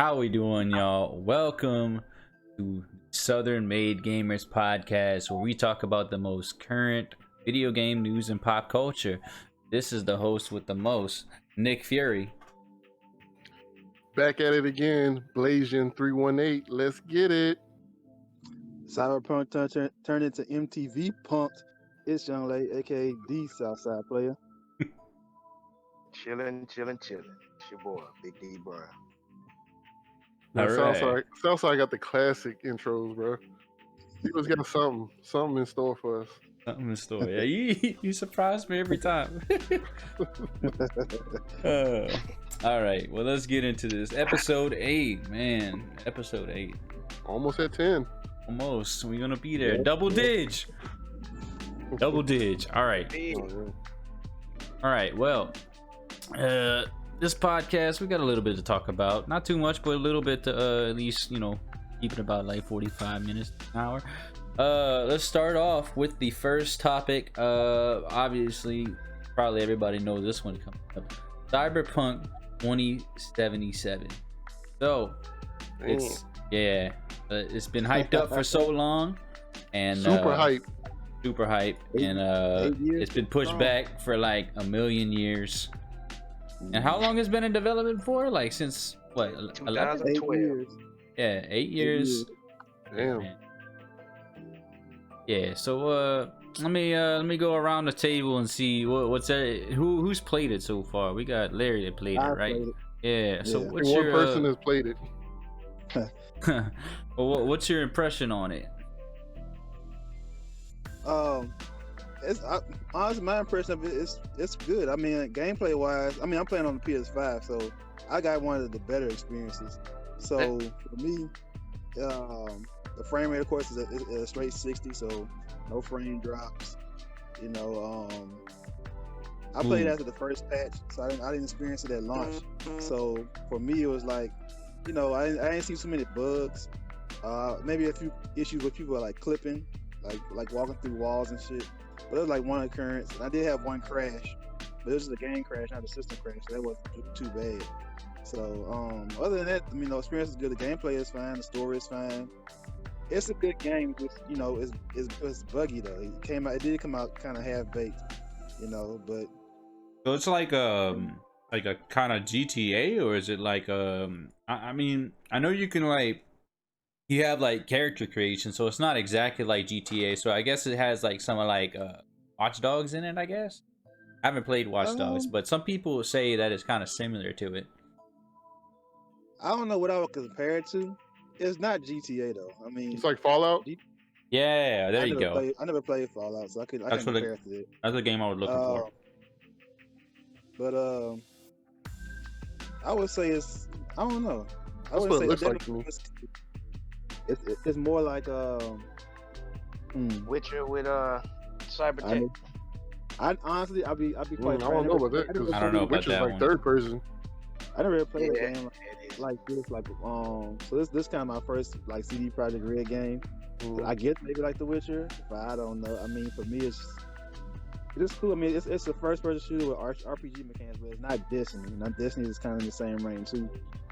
How we doing, y'all? Welcome to Southern Made Gamers Podcast, where we talk about the most current video game news and pop culture. This is the host with the most, Nick Fury. Back at it again, Blasian 318. Let's get it. Cyberpunk turned into MTV Punked. It's Young Lady, aka the Southside player. Chillin'. It's your boy, Big D Brown. Now, All Southside got the classic intros, bro. He was got something in store for us. Something in store. Yeah, you surprise me every time. All right, well, let's get into this. Episode 8, man. Episode 8. Almost at 10. Almost. We're gonna be there. Double dig. Double dig. All right. All right. Well, this podcast, we got a little bit to talk about. Not too much, but a little bit to at least, keep it about like 45 minutes, an hour. Let's start off with the first topic. Obviously, probably everybody knows this one coming up. Cyberpunk 2077. So, it's been hyped up for so long, and super hype, and it's been pushed back for like a million years. And how long has it been in development for? Like since what? 2012. Yeah, 8 years. Damn. Yeah. So let me go around the table and see what's that. Who's played it so far? We got Larry that played it, right? Played it. Yeah. So what's One your person has played it. well, what's your impression on it? Honestly, my impression of it it's good. I mean, gameplay wise, I'm playing on the PS5, so I got one of the better experiences. So for me, the frame rate, of course, is a straight 60, so no frame drops. I played after the first patch, so I didn't experience it at launch. So for me, it was like, I didn't see too many bugs. Maybe a few issues with people like clipping, like walking through walls and shit. But it was like one occurrence. And I did have one crash, but it was just a game crash, not a system crash. So that wasn't too bad. So other than that, the experience is good. The gameplay is fine. The story is fine. It's a good game. Just, it's buggy though. It did come out kind of half baked, but. So it's like a kind of GTA, or is it like I mean, I know you can you have like character creation, so it's not exactly like GTA. So I guess it has like some like Watch Dogs in it, I guess. I haven't played Watch Dogs, but some people say that it's kind of similar to it. I don't know what I would compare it to. It's not GTA though. I mean, It's like Fallout. Yeah, there you go. I never played Fallout, so I can't compare it to it. That's the game I was looking for. But I would say I don't know. That's what it looks like to me. It's more like Witcher with Cyberpunk. I honestly, I'd be quite. I don't know about that because I don't know about Witcher's that like one. third person. I never really played a game It is. like this. So this kind of my first like CD Projekt Red game. I guess maybe like The Witcher, but I don't know. I mean, for me, it's cool. I mean, it's a first-person shooter with RPG mechanics, but it's not Destiny. Destiny is kind of in the same range too.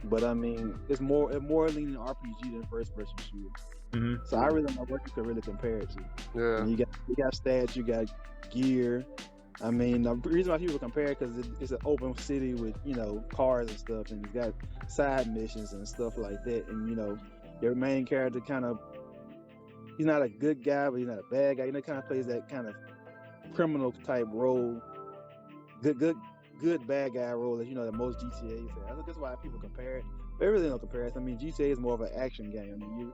But I mean, it's more leaning RPG than first-person shooter. Mm-hmm. So I really don't know what you could really compare it to. Yeah. You got stats, you got gear. I mean, the reason why people compare it because it's an open city with cars and stuff, and you got side missions and stuff like that. And your main character he's not a good guy, but he's not a bad guy. Kind of plays that kind of criminal type role, good bad guy role that that most GTAs have. That's why people compare it. But it really no comparison. I mean, GTA is more of an action game. I mean,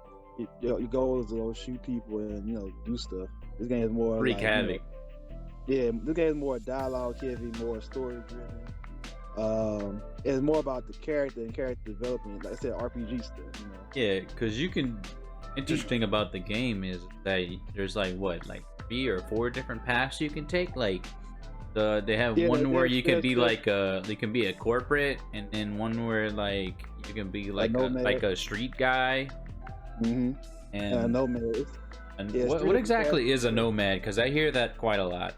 your goal is to shoot people and do stuff. This game is more Wreak havoc. This game is more dialogue heavy, more story driven. It's more about the character and character development, like I said, RPG stuff. Yeah, because interesting about the game is that there's like 3 or 4 different paths you can take. Like they have one where you can be you can be a corporate, and then one where you can be like a street guy. Mm-hmm. And nomad. And what exactly is a nomad? Because I hear that quite a lot.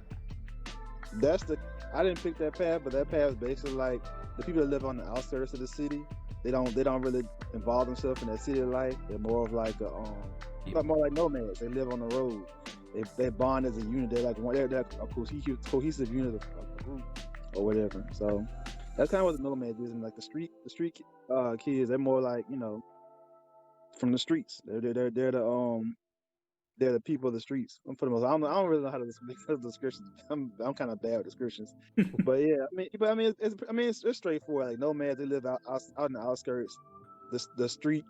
I didn't pick that path, but that path is basically like the people that live on the outskirts of the city. they don't really involve themselves in that city life. They're more of like more like nomads. They live on the road. They bond as a unit. They're like they're a cohesive unit of the group or whatever. So that's kind of what the nomads is. And like the street kids, they're more like, you know, from the streets. They're the people of the streets. For the most, I don't really know how to make those descriptions. I'm kind of bad with descriptions, but yeah, it's straightforward. Like nomads, they live out in the outskirts. The street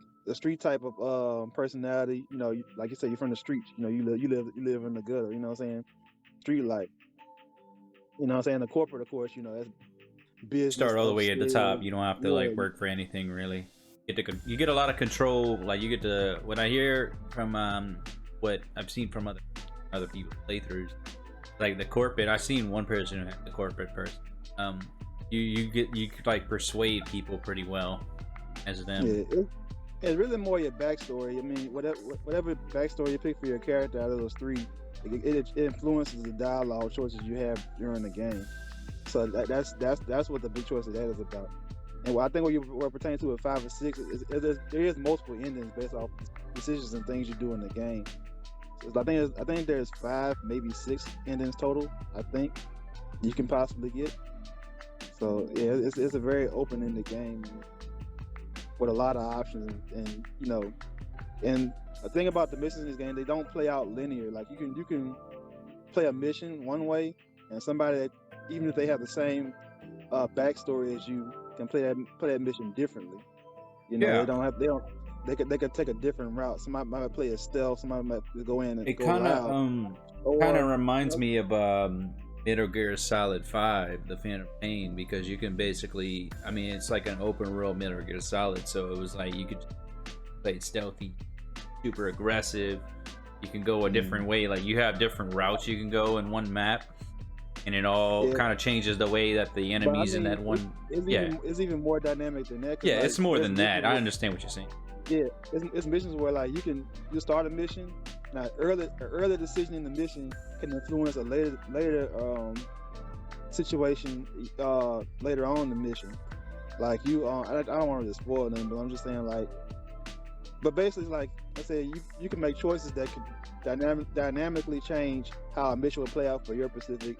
type of personality. You know, like you said, you're from the streets. You know, you live in the gutter. You know what I'm saying? Street life. You know what I'm saying? The corporate, of course, you know, that's business. Start all the way at the top. You don't have to like work for anything really. You get a lot of control. Like you get to, what I hear from what I've seen from other people playthroughs, like the corporate. I've seen one person who had the corporate person. You could like persuade people pretty well as them. Yeah, it's really more your backstory. I mean, whatever backstory you pick for your character out of those three, it influences the dialogue choices you have during the game. So that's what the big choice of that is about. And I think what you were pertaining to at 5 or 6 is there is multiple endings based off decisions and things you do in the game. So I think there's 5, maybe 6 endings total. I think you can possibly get. So yeah, it's a very open-ended game with a lot of options, and you know, and the thing about the missions in this game, they don't play out linear. Like you can play a mission one way, and somebody that, even if they have the same backstory as you, can play that mission differently. You know, yeah. they could take a different route. Somebody might play a stealth. Somebody might go in and it go kind of reminds you know, me of Metal Gear Solid 5, The Phantom Pain, because you can basically, I mean, it's like an open world Metal Gear Solid, so it was like you could play stealthy, super aggressive. You can go a different way. Like you have different routes you can go in one map, and it all kind of changes the way that the enemies in that one. It's even more dynamic than that. Yeah, like, it's more than that. I understand what you're saying. Yeah, it's missions where like you start a mission. Now, early decision in the mission can influence a later situation later on in the mission. Like I don't want to spoil them, but I'm just saying like. But basically, like I said, you can make choices that could dynamically change how a mission will play out for your specific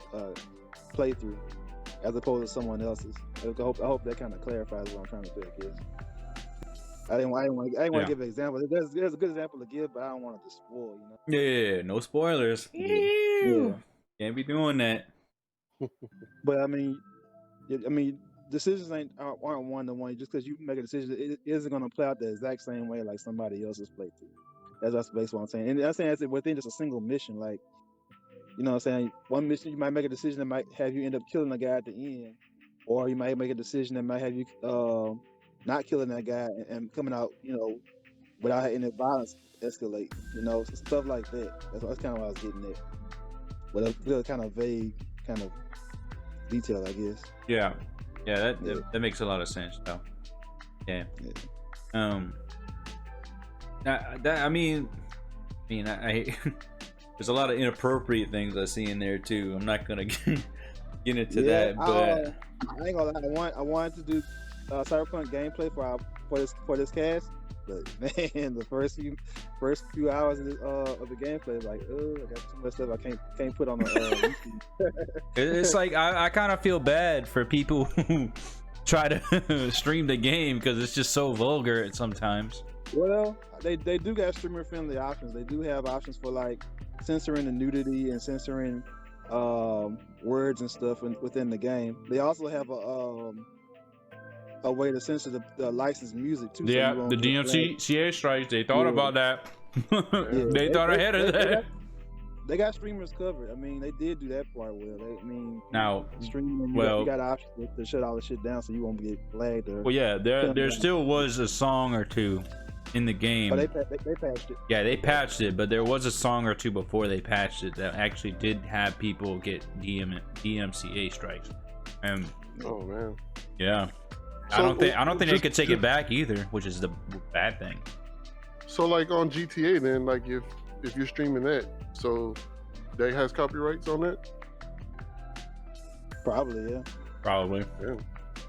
playthrough, as opposed to someone else's. I hope that kind of clarifies what I'm trying to say, I guess. I didn't want to give an example. There's a good example to give, but I don't want it to spoil, you know. Yeah, no spoilers. Yeah. Can't be doing that. But I mean, decisions aren't one-to-one. Just because you make a decision, it isn't going to play out the exact same way like somebody else's playthrough. That's basically what I'm saying. And I'm saying that's within just a single mission. Like, you know what I'm saying? One mission, you might make a decision that might have you end up killing a guy at the end. Or you might make a decision that might have you not killing that guy and coming out, you know, without any violence escalate. You know, stuff like that. That's kind of what I was getting at. But a really kind of vague kind of detail, I guess. Yeah, that makes a lot of sense, though. Yeah. I mean, I there's a lot of inappropriate things I see in there too. I'm not gonna get into that, but I ain't gonna lie. I wanted to do Cyberpunk gameplay for this cast, but man, the first few hours of the gameplay, like, I got too much stuff I can't put on the. It's like I kind of feel bad for people who try to stream the game because it's just so vulgar at sometimes. Well, they do got streamer friendly options. They do have options for like censoring the nudity and censoring words and stuff within the game. They also have a way to censor the licensed music too. Yeah, so the DMCA strikes. They thought about that. They thought ahead of that. They got streamers covered. I mean, they did do that part well. Now streaming. You got options to shut all the shit down so you won't get flagged. Well, yeah, there still was a song or two in the game. But they patched it. Yeah, they patched it, but there was a song or two before they patched it that actually did have people get DMCA strikes. Oh man. Yeah. So, I don't think they could take it back either, which is the bad thing. So like on GTA then, like if you're streaming that, so that has copyrights on that? Probably, yeah. Probably. Yeah.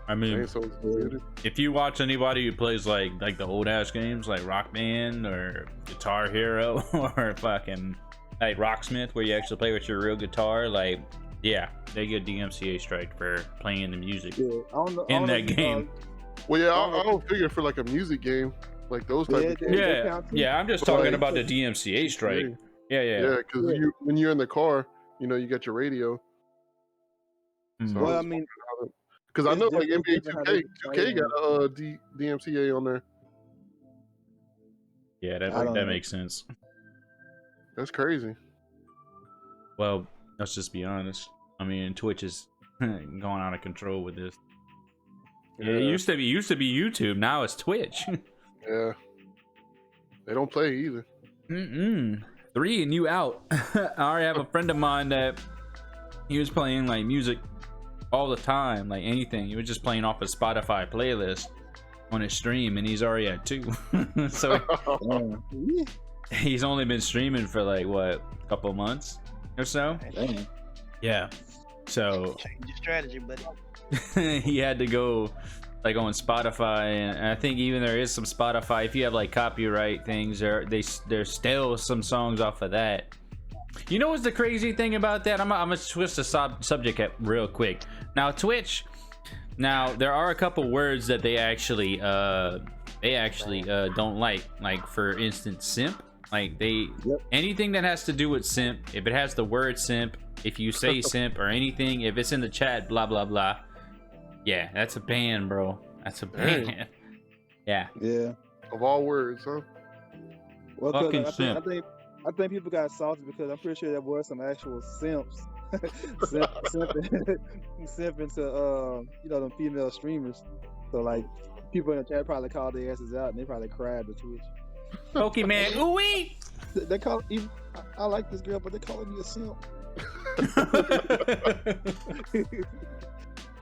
I mean, so muted. if you watch anybody who plays like the old ass games like Rock Band or Guitar Hero or fucking like Rocksmith, where you actually play with your real guitar, like yeah, they get DMCA strike for playing the music in that game. Well, yeah, I don't figure for like a music game, like those type of games. Yeah. I'm just talking about the DMCA strike. Yeah. Because when you're in the car, you got your radio. So Well, I mean, because I know like NBA different how 2K got a DMCA on there. Yeah, that makes sense. That's crazy. Well, let's just be honest. I mean, Twitch is going out of control with this. Yeah, it used to be YouTube. Now it's Twitch. Yeah, they don't play either. 3 and you out. I already have a friend of mine that he was playing like music all the time, like anything. He was just playing off a Spotify playlist on his stream, and he's already at 2. So he's only been streaming for like what, a couple months or so. Yeah. So Change your strategy, buddy. he had to go like on Spotify, and I think even there is some Spotify, if you have like copyright things, there's still some songs off of that. You know what's the crazy thing about that? I'm gonna switch the subject real quick. Now Twitch, there are a couple words that they actually don't like for instance simp. Like anything that has to do with simp, if it has the word simp, if you say simp or anything, if it's in the chat, blah blah blah, yeah, that's a ban, bro. That's a ban. Yeah. Of all words, huh? Well, fucking I simp. think people got salty because I'm pretty sure there were some actual simps simping to them female streamers. So like people in the chat probably called their asses out and they probably cried to Twitch. Pokemon, ooh-wee! They call even, I like this girl, but they calling me a simp.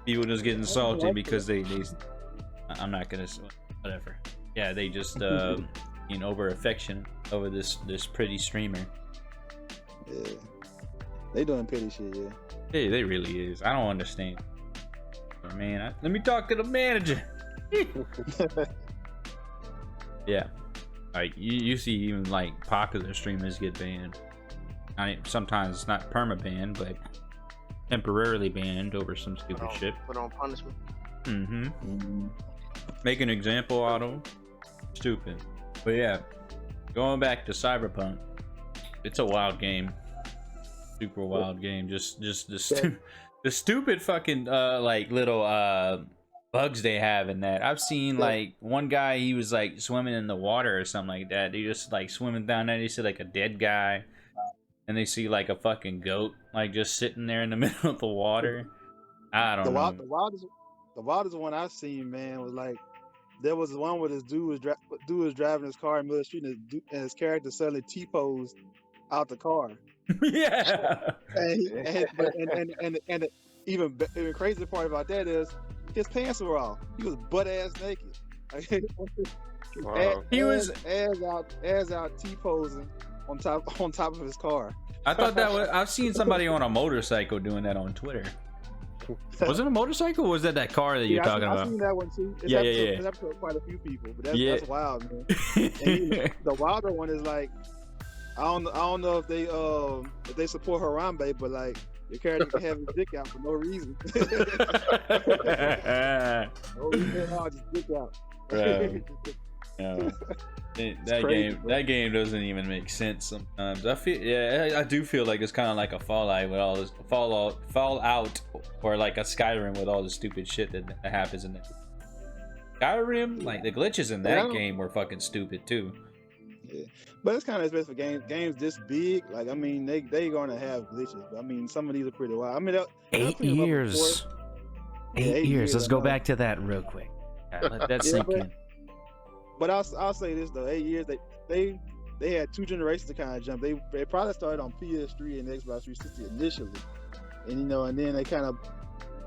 People just getting salty because they I'm not gonna, whatever. Yeah, they just over affection over this pretty streamer. Yeah, they doing petty shit. Yeah, hey, they really is. I don't understand. But man, let me talk to the manager. Yeah, like you see even like popular streamers get banned. I mean, sometimes it's not perma-banned, but temporarily banned over some stupid shit. Put on punishment. Make an example out of them. Stupid. But yeah, going back to Cyberpunk, it's a wild game. Super wild game. Just the stupid fucking like little bugs they have in that. I've seen like one guy, he was like swimming in the water or something like that. They just like swimming down there, they see like a dead guy, and they see like a fucking goat like just sitting there in the middle of the water. I don't know. The wildest one I've seen, man, was like there was one where this dude was driving his car in the middle of the street, and his character suddenly T-posed out the car. Yeah. And even crazy part about that is his pants were off. He was butt ass naked. Wow. He was ass out T-posing on top of his car. I thought that was. I've seen somebody on a motorcycle doing that on Twitter. Was it a motorcycle, or was that car that you're talking about? I've seen that one too. It's up to quite a few people, but that's wild, man. And the wilder one is like, I don't know if they support Harambe, but like your character can have his dick out for no reason. No reason at all, just dick out. No. That game doesn't even make sense sometimes. I do feel like it's kind of like a Fallout with all this Fallout, or like a Skyrim with all the stupid shit that happens in it. Skyrim, like the glitches in that game were fucking stupid too. Yeah, but it's kind of especially for games this big. Like I mean, they gonna have glitches. But I mean, some of these are pretty wild. I mean, 8 years. 8 years. Let's go back to that real quick. Let that sink in. But I'll say this though, 8 years they had 2 generations to kind of jump. They probably started on PS3 and Xbox 360 initially, and and then they kind of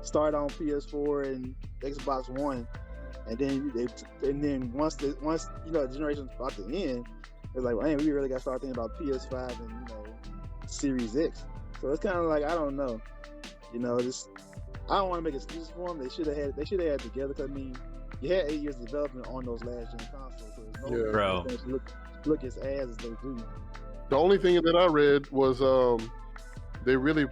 started on PS4 and Xbox One, and then once the generation's about to end, it's like, man, we really got to start thinking about PS5 and Series X. So it's kind of like, I don't know, I don't want to make excuses for them. They should have had it together. Cause I mean, you had 8 years of development on those last gen consoles, so there's no Yeah. way Bro. it's gonna look as ass as they do. The only thing that I read was they really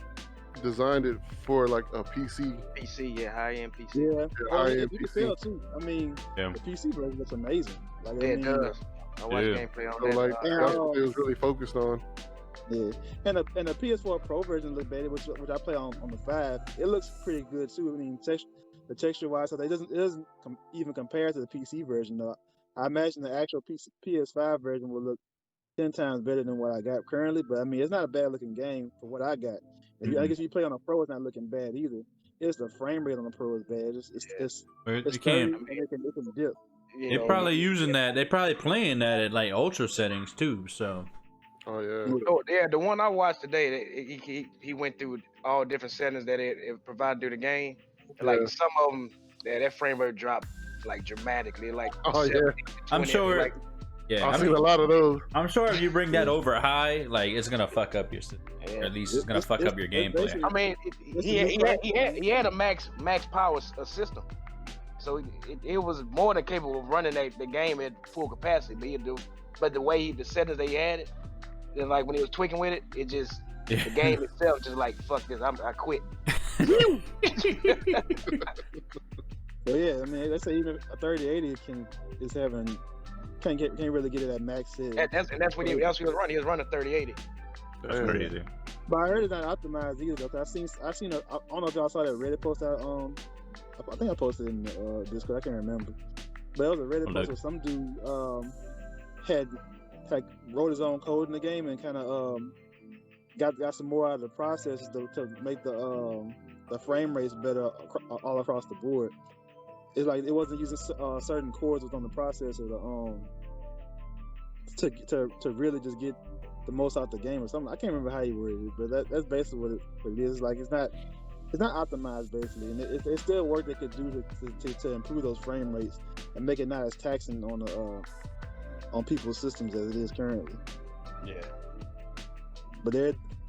designed it for like a PC. PC, yeah, high end PC. Yeah, high-end you can PC. tell too. I mean, Yeah. the PC version looks amazing. Like, Yeah, I it mean, does. I watched Yeah. gameplay on So that. like and, that's what they was really focused on. Yeah, and the PS4 Pro version look better, which I play on the 5. It looks pretty good too. I mean, the texture wise, so it doesn't even compare to the PC version. Though I imagine the actual PS5 version will look 10 times better than what I got currently. But I mean, it's not a bad looking game for what I got. I guess if you play on a Pro, it's not looking bad either. It's the frame rate on the Pro is bad. It's You can't. it can dip. You They're know, probably using that. They're probably playing that at like ultra settings too. So Oh yeah. Oh, yeah, the one I watched today, he went through all different settings that it provided through the game. And, like Yeah. some of them, that frame rate dropped like dramatically, like Oh, yeah. 70, I'm 20, sure. like, Yeah, I've I seen mean, a lot of those. I'm sure if you bring that over high, like it's gonna fuck up your system, or yeah. at least it's gonna fuck up your gameplay. basically- I mean, he had a max power system, so it was more than capable of running the game at full capacity. But the way the settings they had it, then like when he was tweaking with it, it just the game itself just like fuck this, I quit. So yeah, I mean, let's say even a 3080 can't really get it at max set. That's what he was running. He was running 3080. That's Damn. crazy. But I heard it's not optimized either. Though, 'cause I seen I don't know if y'all saw that Reddit post out. I think I posted it in the Discord. I can't remember. But it was a Reddit post where some dude had like wrote his own code in the game and kind of got some more out of the process to make the frame rates better all across the board. It's like it wasn't using certain cores within the processor to really just get the most out the game or something. I can't remember how he worded it, but that's basically what it is. Like it's not optimized basically, and it's still work they could do to improve those frame rates and make it not as taxing on people's systems as it is currently. Yeah. But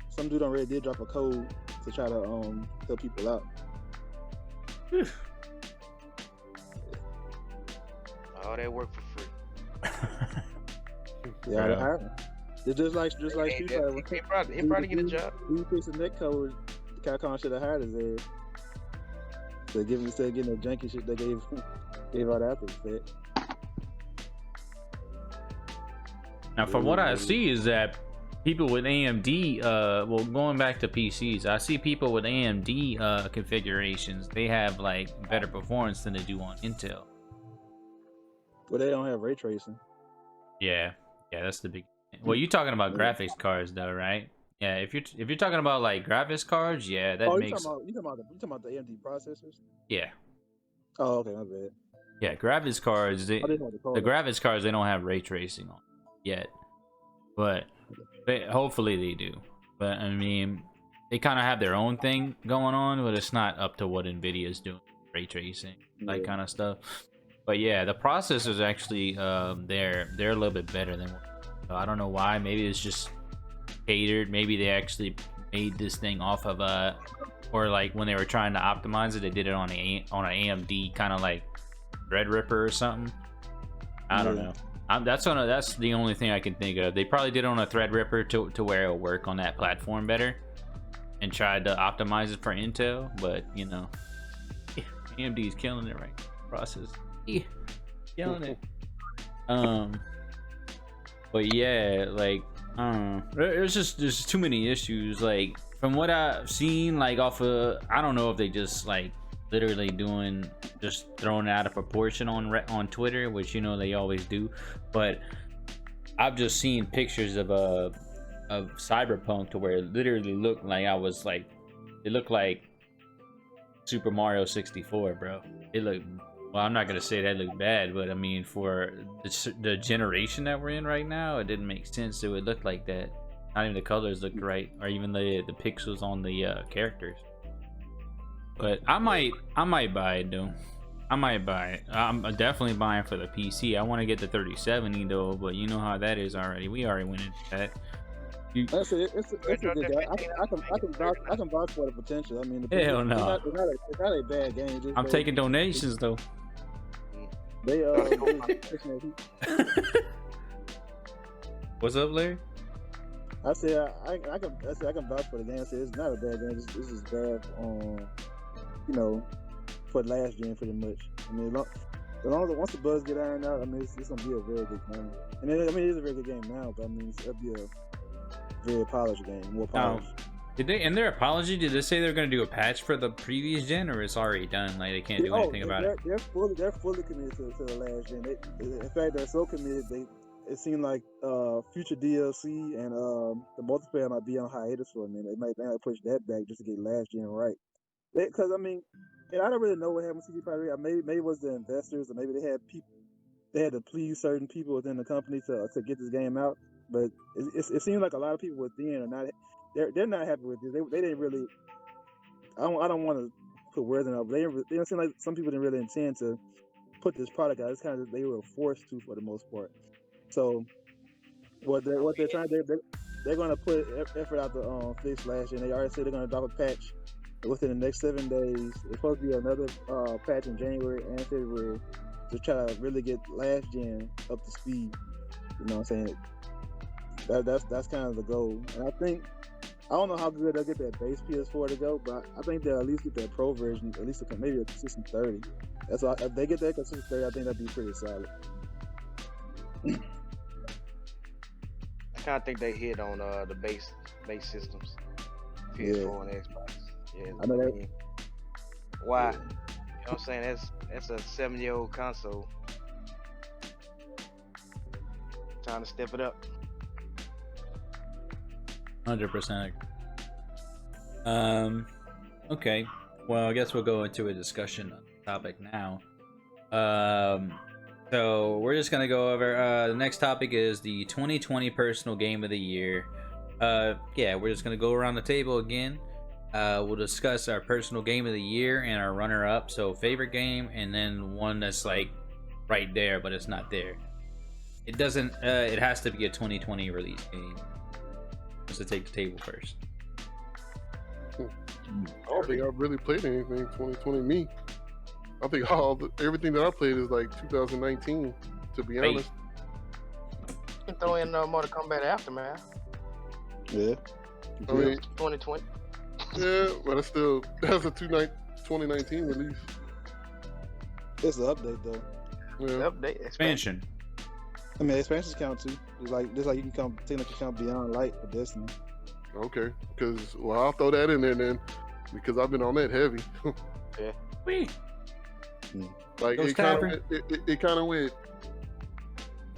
some dude on Reddit did drop a code to try to help people out. All that work for free. Yeah, Yeah. I heard. It's just like Street Fighter. He probably get a job. He fixed the net code. Capcom should have hired his ass. So instead of getting that janky shit they gave out after the fact. Now, from what I see is that people with AMD, well, going back to PCs, I see people with AMD configurations. They have like better performance than they do on Intel. But they don't have ray tracing. Yeah, that's the big. Well, you're talking about graphics cards, though, right? Yeah, if you're talking about like graphics cards, yeah, that makes. You talking about the AMD processors? Yeah, Oh, okay, my bad. yeah, graphics cards. I didn't know what to call The it. graphics cards, they don't have ray tracing on yet, but hopefully they do. But I mean, they kind of have their own thing going on, but it's not up to what Nvidia's doing, ray tracing, that kind of stuff. But yeah, the processors actually, they're a little bit better than. So I don't know why. Maybe it's just catered. Maybe they actually made this thing off of or like when they were trying to optimize it, they did it on an AMD kind of like Threadripper or something. I don't know. That's the only thing I can think of. They probably did it on a Threadripper to where it'll work on that platform better, and tried to optimize it for Intel. But you know, AMD is killing it right now. Process, killing it. But yeah, like there's too many issues. Like from what I've seen, like off of, I don't know if they just like literally just throwing it out of proportion on Twitter, which you know they always do. But I've just seen pictures of Cyberpunk to where it literally looked like it looked like Super Mario 64, bro. It looked. Well, I'm not gonna say that looked bad, but I mean, for the generation that we're in right now, it didn't make sense. It would look like that. Not even the colors looked right, or even the pixels on the characters. But I might buy it though. I might buy it. I'm definitely buying for the PC. I want to get the 3070 though, but you know how that is already. We already went into that. I said it's a good game. I can vouch for the potential. I mean, Hell no. It's not a bad game. Just I'm taking donations though. They What's up, Larry? I said I can vouch for the game. I said it's not a bad game. This is bad you know, for last gen pretty much. I mean, as long as once the bugs get ironed out, I mean it's gonna be a very good game. And it is a very good game now, but I mean it'll be a very polished game, more polished. Did they, in their apology, did they say they're going to do a patch for the previous gen, or it's already done? Like they can't do anything about it. They're fully committed to the last gen. In fact, they're so committed. It seemed like future DLC and the multiplayer might be on hiatus for a minute. They might push that back just to get last gen right. Because I mean, and I don't really know what happened with CD Maybe it was the investors, or maybe they had people. They had to please certain people within the company to get this game out. But it seems like a lot of people within are not. They're not happy with this. They didn't really. I don't want to put words in it, but they don't seem like some people didn't really intend to put this product out. It's kind of they were forced to for the most part. So what they're trying to do, they're going to put effort out to fix last year. And they already said they're going to drop a patch within the next 7 days. There's supposed to be another patch in January and February to try to really get last gen up to speed. You know what I'm saying? That's kind of the goal. And I don't know how good they'll get that base PS4 to go, but I think they'll at least get that Pro version, at least maybe a consistent 30. That's why if they get that consistent 30, I think that'd be pretty solid. I kind of think they hit on the base systems, PS4 and Xbox. Yeah, I know that. Why? You know what I'm saying? That's a 7-year-old console. Trying to step it up. 100%. Okay. Well, I guess we'll go into a discussion on the topic now. So we're just gonna go over. The next topic is the 2020 personal game of the year. Yeah, we're just gonna go around the table again. We'll discuss our personal game of the year and our runner-up. So favorite game, and then one that's like right there, but it's not there. It doesn't. It has to be a 2020 release game. To take the table first. I don't think I've really played anything 2020. Me, I think everything that I played is like 2019. To be honest, You can throw in Mortal Kombat Aftermath. Yeah. I mean, 2020. yeah, but that's a 2019 release. It's an update though. Yeah. Update Expansion. I mean, expansions count too. Just like you can technically count Beyond Light for Destiny. Okay, because I'll throw that in there then, because I've been on that heavy. Yeah. Wait. Like it kind of went,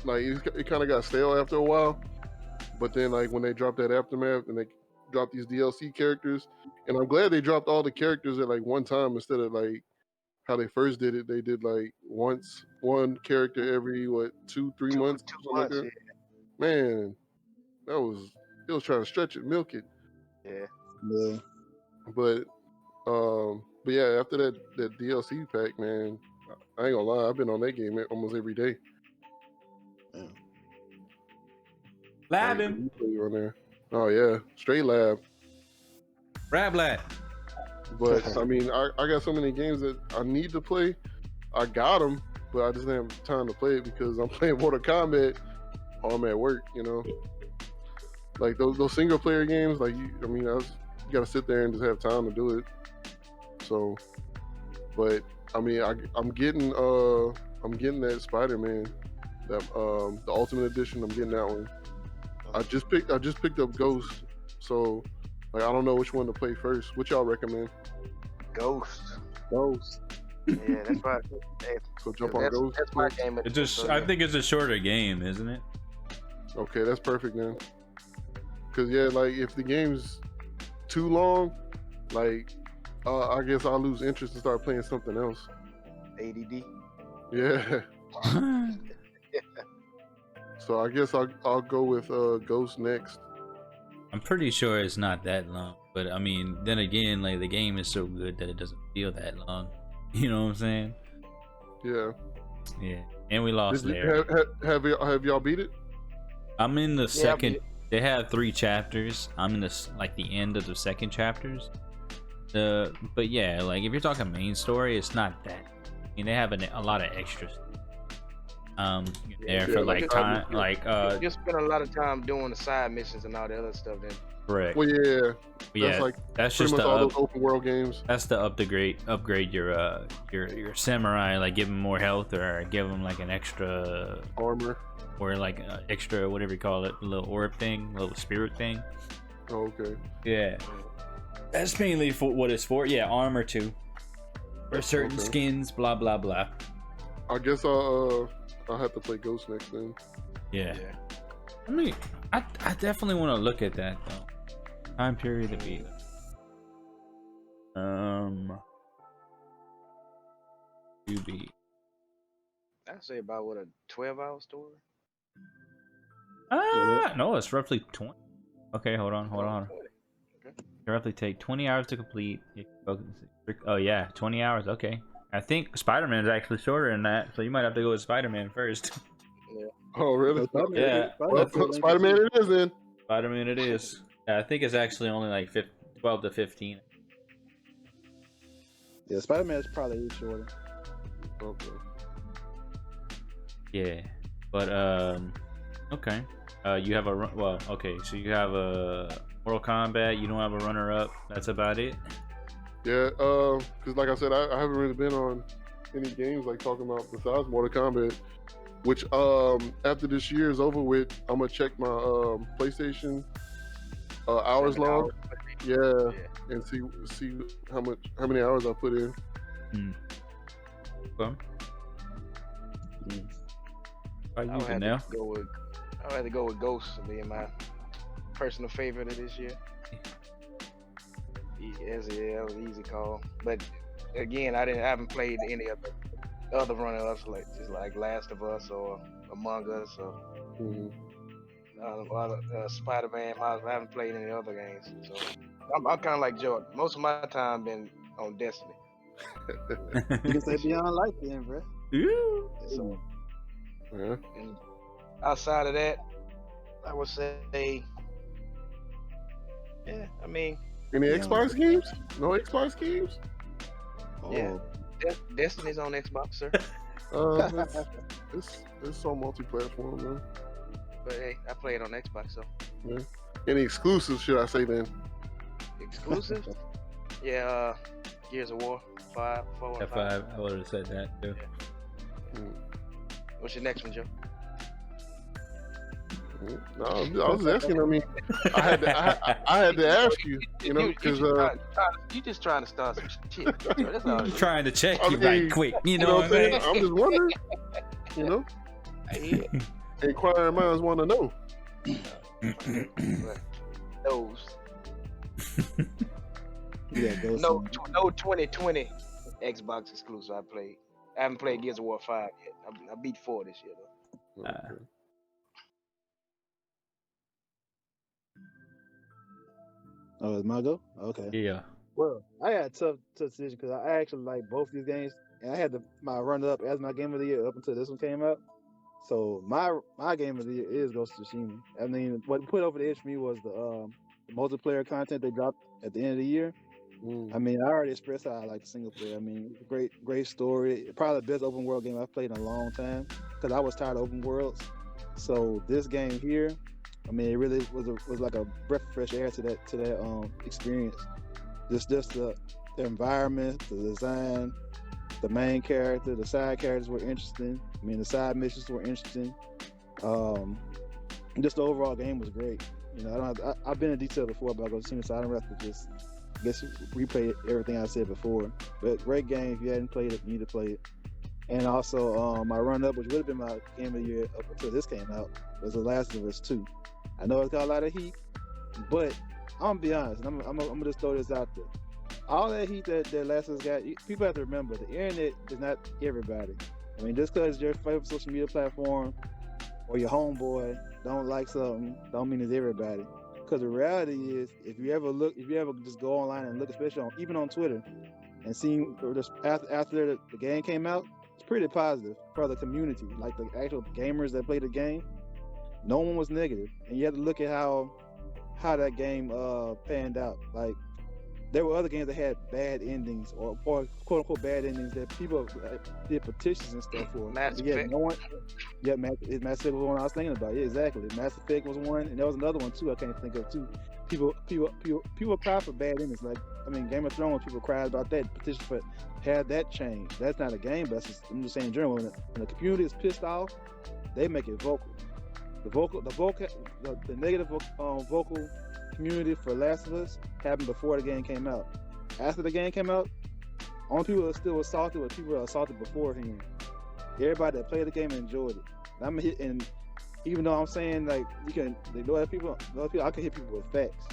like it kind of got stale after a while. But then like when they dropped that Aftermath and they dropped these DLC characters, and I'm glad they dropped all the characters at like one time instead of like how they first did it. They did like one character every 2-3 months. 2 months. Like man, it was trying to stretch it, milk it. Yeah. But yeah, after that DLC pack, man, I ain't gonna lie, I've been on that game almost every day. Lab Like, him. on there. Oh yeah, straight lab. Rab lad. But I mean, I got so many games that I need to play. I got them, but I just didn't have time to play it because I'm playing Mortal Kombat while I'm at work. You know, like those single player games. Like you gotta sit there and just have time to do it. So, but I mean, I'm getting that Spider-Man, that the Ultimate Edition. I'm getting that one. I just picked up Ghost. So, like, I don't know which one to play first. What y'all recommend? Ghost. Yeah, that's right. So jump on Ghost. That's my game. It's just. I think it's a shorter game, isn't it? Okay, that's perfect then. Cause yeah, like if the game's too long, like I guess I'll lose interest and start playing something else. ADD. Yeah. So I guess I'll go with Ghost next. I'm pretty sure it's not that long, but I mean, then again, like the game is so good that it doesn't feel that long. You know what I'm saying? Yeah. Yeah. And we lost there. Have y'all beat it? I'm in the second. They have 3 chapters. I'm in this like the end of the second chapters. But yeah, like if you're talking main story, it's not that. I mean, they have a lot of extras. There for like time, like you spend a lot of time doing the side missions and all the other stuff. Then correct. Well, yeah, Yeah, that's like that's pretty just much the all those open world games. that's the upgrade your samurai, like give them more health or give them like an extra Armor. or like extra whatever you call it, little orb thing, little spirit thing. Oh, okay. Yeah, that's mainly for what it's for. Yeah, armor too, or certain Okay. skins, blah blah blah. I guess I'll have to play Ghost next then. Yeah. I mean, I definitely want to look at that though. Time period to be. To be. I'd say about what, a 12-hour story. No, it's roughly 20. Okay, hold on. Okay. It roughly take 20 hours to complete. Oh yeah, 20 hours. Okay. I think Spider-Man is actually shorter than that, so you might have to go with Spider-Man first. Oh, really? Yeah. Well, Spider-Man it is then. Spider-Man it is. Yeah, I think it's actually only like 12 to 15. Yeah, Spider-Man is probably shorter. Okay. Yeah, but okay. You have okay. So you have a Mortal Kombat. You don't have a runner-up. That's about it. Yeah, because like I said, I haven't really been on any games like talking about besides Mortal Kombat. Which after this year is over with, I'm gonna check my PlayStation hours log. Yeah, and see how many hours I put in. Okay. Are you I'll have now? to go with Ghost to be my personal favorite of this year. Yeah, it was an easy call. But again, I haven't played any of the other runner-ups like Last of Us or Among Us or Spider-Man. I haven't played any other games, so I'm kind of like Jordan. Most of my time been on Destiny. You can say Beyond Light then, bro. So, Yeah. and outside of that, I would say, yeah, I mean, Any Xbox games? No Xbox games? Yeah. Destiny's on Xbox, sir. It's on multi-platform, man. But hey, I play it on Xbox, so. Yeah. Any exclusives, should I say then? Exclusives? Yeah, Gears of War 5, 4, and 5. I would have said that too. What's your next one, Joe? No, I was asking. I mean, I had to ask you, because you just trying to start some shit. That's all. I'm trying to check you mean, right quick. You know what I mean? I'm just wondering. Inquiring minds want to know. Those. Yeah, No 2020 Xbox exclusive I played. I haven't played Gears of War 5 yet. I beat 4 this year though. Okay. Oh, it's my go? Okay. Yeah. Well, I had a tough decision because I actually like both these games, and I had my run-up as my game of the year up until this one came out. So my game of the year is Ghost of Tsushima. I mean, what put over the edge for me was the multiplayer content they dropped at the end of the year. I mean, I already expressed how I like the single player. I mean, great story. Probably the best open world game I've played in a long time because I was tired of open worlds. So this game here, I mean, it really was like a breath of fresh air to that experience. Just the environment, the design, the main character, the side characters were interesting. I mean, the side missions were interesting. Just the overall game was great. I've been in detail before about Ghost of Tsushima, so I don't have to just replay everything I said before. But great game. If you hadn't played it, you need to play it. And also, my run-up, which would have been my game of the year up until this came out, was The Last of Us 2. I know it's got a lot of heat, but I'm gonna be honest, and I'm gonna just throw this out there. All that heat that Last of Us got, people have to remember, the internet is not everybody. I mean, just because your favorite social media platform or your homeboy don't like something, don't mean it's everybody. Because the reality is, if you ever just go online and look, especially even on Twitter, and see just after the game came out, it's pretty positive for the community, like the actual gamers that play the game. No one was negative, and you have to look at how that game panned out. Like there were other games that had bad endings or quote unquote bad endings that people did petitions and stuff for. Mass But yet Effect. no one. Yeah, Mass Effect was one I was thinking about. Yeah, exactly. Mass Effect was one, and there was another one too. I can't think of too. People cry for bad endings. Like I mean, Game of Thrones. People cried about that petition for had that changed. That's not a game, but I'm just saying in general. When the community is pissed off, they make it vocal. The negative vocal community for Last of Us happened before the game came out. After the game came out, only people that still assaulted were people that assaulted beforehand. Everybody that played the game enjoyed it. And even though I'm saying like you can ignore people, I can hit people with facts.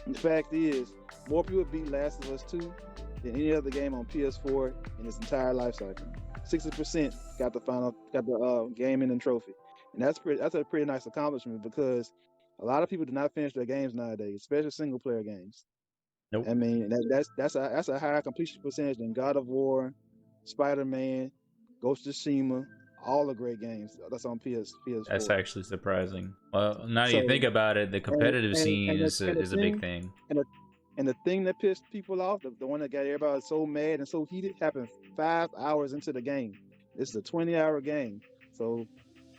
And the fact is, more people beat Last of Us 2 than any other game on PS4 in its entire life cycle. 60% got the game-winning trophy. And that's a pretty nice accomplishment because a lot of people do not finish their games nowadays, especially single player games. Nope. I mean, that's a higher completion percentage than God of War, Spider-Man, Ghost of Tsushima, all the great games. That's on PS4. That's actually surprising. Well, now that you think about it, the competitive scene is a big thing. And the thing that pissed people off, the one that got everybody so mad and so heated, happened 5 hours into the game. This is a 20-hour game, so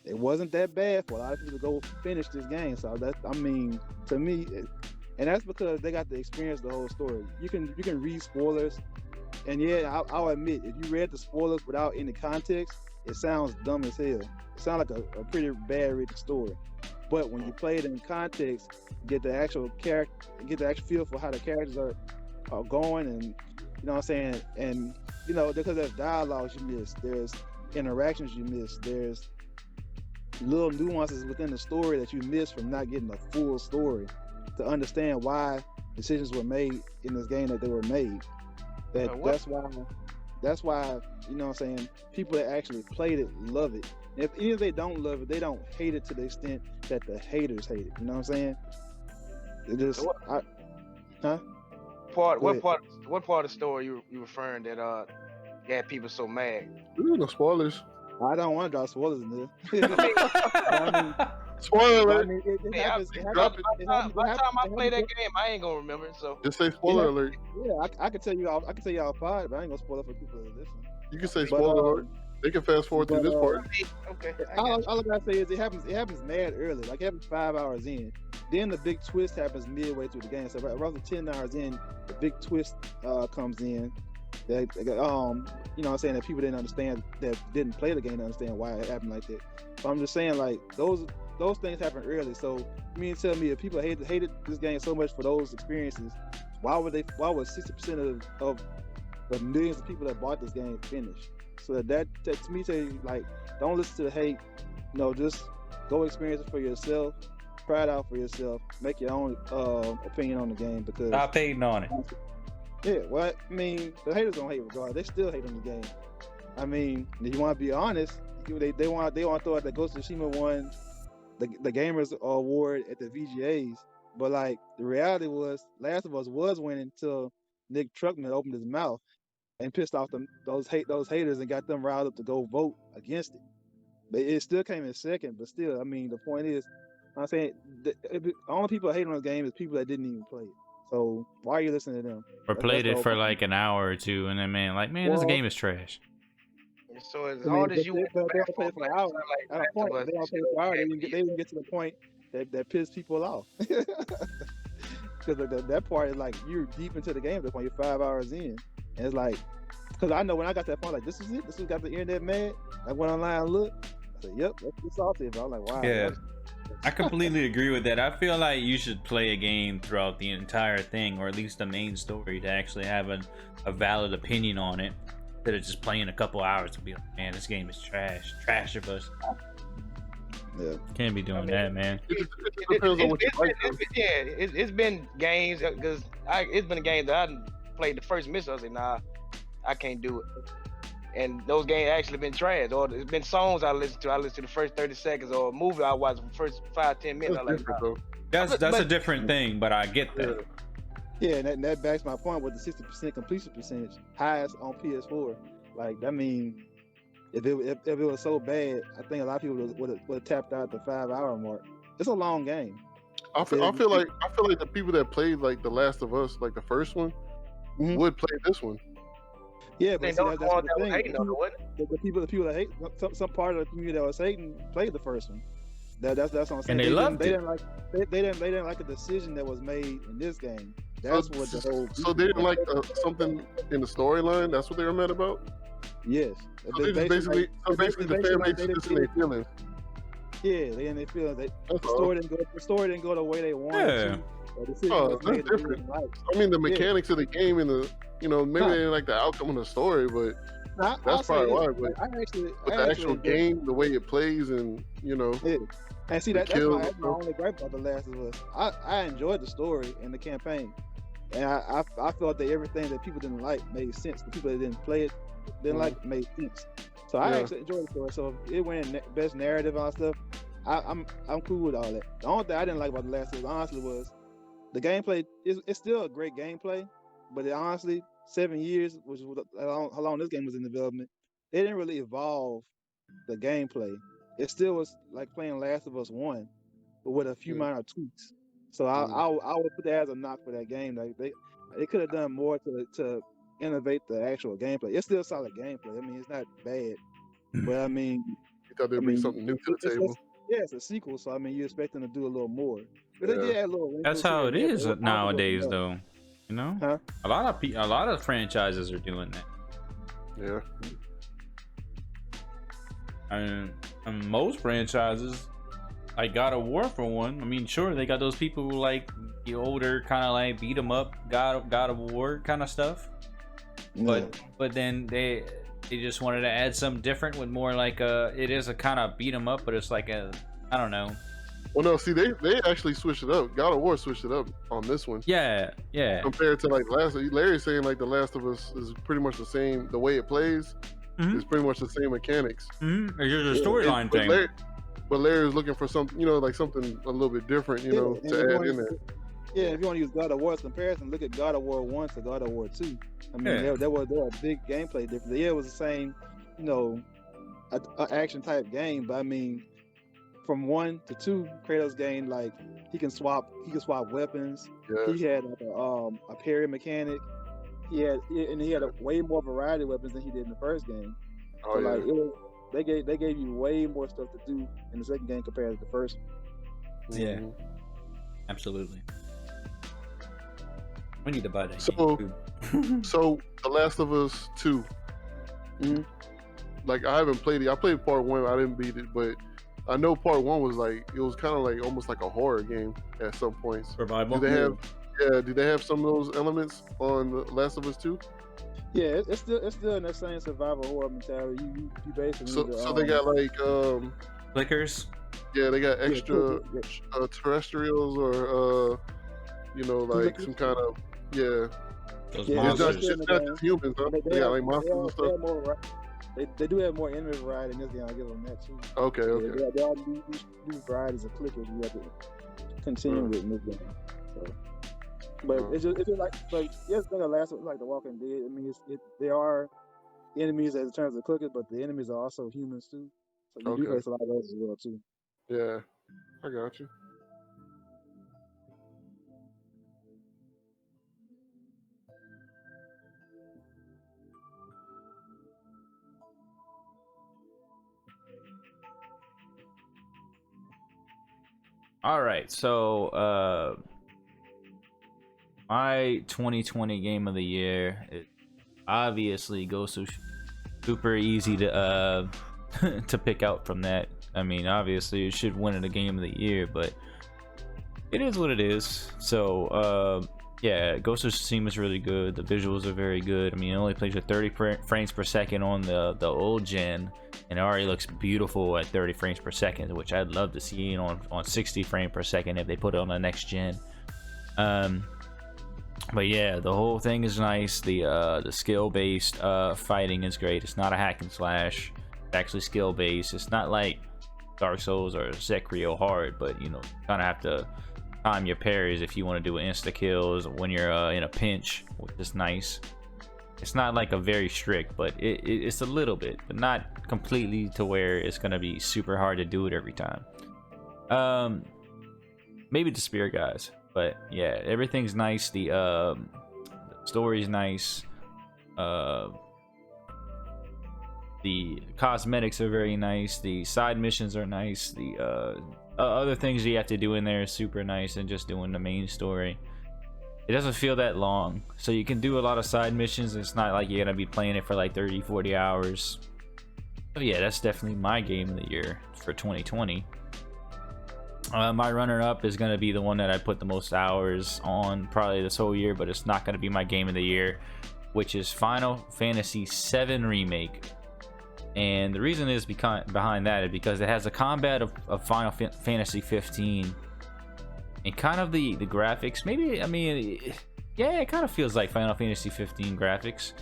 it wasn't that bad for a lot of people to go finish this game. So to me, and that's because they got to experience the whole story. You can read spoilers, and yeah, I'll admit, if you read the spoilers without any context, it sounds dumb as hell. It sounds like a pretty bad written story. But when you play it in context, get the actual feel for how the characters are going, and you know what I'm saying, and you know, because there's dialogues you miss, there's interactions you miss, there's little nuances within the story that you miss from not getting a full story to understand why decisions were made in this game that they were made. That's why you know what I'm saying, people that actually played it love it. If even if they don't love it, they don't hate it to the extent that the haters hate it. You know what I'm saying? It just What part of the story you referring that got people so mad? No spoilers. I don't want to drop spoilers in there. Spoiler alert. By the time I play that game, I ain't gonna remember it. So just say spoiler alert. Yeah, I can tell you all pod, but I ain't gonna spoil it for people that listen. You can say spoiler alert. They can fast forward through this part. Okay. All I gotta say is it happens mad early. Like it happens 5 hours in. Then the big twist happens midway through the game. So roughly 10 hours in, the big twist comes in. That you know what I'm saying, that people didn't understand, that didn't play the game to understand why it happened like that. So I'm just saying, like those things happen early. So you mean tell me if people hated this game so much for those experiences, why would 60% of the millions of people that bought this game finish? So that to me tell you, like, don't listen to the hate. No, just go experience it for yourself, try it out for yourself, make your own opinion on the game. Because stop hating on it. Yeah, well, I mean, the haters don't hate regardless. They still hate on the game. I mean, if you want to be honest, they want to throw out that Ghost of Tsushima won the Gamers Award at the VGAs, but like the reality was, Last of Us was winning until Nick Truckman opened his mouth and pissed off those haters and got them riled up to go vote against it. But it still came in second. But still, I mean, the point is, I'm saying the only people that hate on the game is people that didn't even play it. So why are you listening to them? Or played it for like an hour or two, and then this game is trash. So as hard as you they don't play for an hour. At a point, they don't play for an hour. They didn't get to the point that piss people off. Because that part is like you're deep into the game at that point. You're 5 hours in, and it's like, because I know when I got that point, like this is it. This is got the internet mad. I went online and looked. I said, "Yep, that's the salty." But I'm like, "Wow." Yeah, I completely agree with that. I feel like you should play a game throughout the entire thing, or at least the main story, to actually have a valid opinion on it. Instead of just playing a couple hours to be like, "Man, this game is trash. Trash of us." Yeah, can't be doing that, man. It depends on what you like. It's been games, because it's been a game that I played the first mission. I was like, nah, I can't do it. And those games actually been trash. Or it's been songs I listened to. I listened to the first 30 seconds, or a movie I watched the first 5-10 minutes. That's different, though. That's a different thing, but I get that. Yeah, and that backs my point with the 60% completion percentage, highest on PS4. Like, I mean, if it was so bad, I think a lot of people would have tapped out the 5-hour mark. It's a long game. I feel like the people that played like The Last of Us, like the first one, would play this one. Yeah, but see, that's the thing. Hating on it, The people that hate some part of the community that was hating played the first one. That's what I'm saying. And they loved it. They didn't like the decision that was made in this game. That's what the whole. So they didn't like something in the storyline. That's what they were mad about. Yes. So basically the fan base just in their feelings. Yeah, they in their feelings. The story didn't go the way they wanted to. That's different. I mean, the mechanics of the game and the maybe they didn't like the outcome of the story, but that's probably why. But the actual game, the way it plays, and Yeah. And see that's my only gripe about The Last of Us. I enjoyed the story and the campaign, and I felt that everything that people didn't like made sense. The people that didn't play it didn't like it made sense. So I actually enjoyed the story. So if it went in best narrative and stuff, I'm cool with all that. The only thing I didn't like about The Last of Us honestly was the gameplay. It's still a great gameplay, but honestly, 7 years, which is how long this game was in development, they didn't really evolve the gameplay. It still was like playing Last of Us 1, but with a few minor tweaks. So I would put that as a knock for that game. Like they could have done more to innovate the actual gameplay. It's still solid gameplay. I mean, it's not bad, but I mean, you thought there'd be something new to the table. It's a sequel, so I mean, you expect them to do a little more. But they did add a little. That's how it is nowadays, though. Huh? A lot of franchises are doing that. Yeah. And most franchises, like God of War for one. I mean, sure, they got those people who like the older kind of like beat 'em up God of War kind of stuff. But then they just wanted to add something different with more like it is a kind of beat 'em up, but it's like I don't know. Well, no, see, they actually switched it up. God of War switched it up on this one. Yeah. Compared to like Larry's saying like The Last of Us is pretty much the same. The way it plays is pretty much the same mechanics. It's just a storyline thing. But Larry's looking for something, like something a little bit different, to add in there. Yeah, if you want to use God of War's comparison, look at God of War 1 to God of War 2. I mean, there were a big gameplay difference. Yeah, it was the same, action type game, but I mean, from 1 to 2, Kratos gained like he can swap weapons. Yes. He had a parry mechanic. He had a way more variety of weapons than he did in the first game. Oh, so, yeah. They gave you way more stuff to do in the second game compared to the first one. Yeah, absolutely. We need to buy that game too. So The Last of Us 2. Like I haven't played it. I played part 1. I didn't beat it, but I know part 1 was like it was kind of like almost like a horror game at some points. Survival. Do they have some of those elements on The Last of Us 2? Yeah, it's still in that same survival horror mentality. You basically so they got like clickers. Yeah, they got extra terrestrials or like some kind of Those monsters. monsters. It's not just humans, huh? They got like monsters and stuff. They do have more enemy variety in this game. I'll give them that too. Okay. They all do varieties of clickers you have to continue with in this game. So. But it's just like yes, the Last of like The Walking Dead. I mean, there are enemies as in terms of clickers, but the enemies are also humans too. So you do face a lot of those as well too. Yeah, I got you. All right, so my 2020 game of the year, it obviously goes to super easy to to pick out from that. I mean, obviously it should win the game of the year, but it is what it is. So yeah, Ghost of Tsushima is really good. The visuals are very good. I mean, it only plays at 30 frames per second on the old gen, and it already looks beautiful at 30 frames per second, which I'd love to see on 60 frames per second if they put it on the next gen. But yeah, the whole thing is nice. The skill-based fighting is great. It's not a hack and slash. It's actually skill-based. It's not like Dark Souls or Sekiro hard, but you kind of have to time your parries if you want to do insta kills when you're in a pinch, which is nice. It's not like a very strict, but it's a little bit, but not completely to where it's gonna be super hard to do it every time. Maybe the Spear guys, but yeah, everything's nice. The story's nice. The cosmetics are very nice. The side missions are nice. The other things you have to do in there is super nice, and just doing the main story, it doesn't feel that long, so you can do a lot of side missions. It's not like you're gonna be playing it for like 30-40 hours. So yeah, that's definitely my game of the year for 2020. My runner-up is gonna be the one that I put the most hours on probably this whole year, but it's not gonna be my game of the year, which is Final Fantasy VII Remake. And the reason is behind that is because it has the combat of Final Fantasy 15, and kind of the graphics. Maybe, I mean, yeah, it kind of feels like Final Fantasy 15 graphics,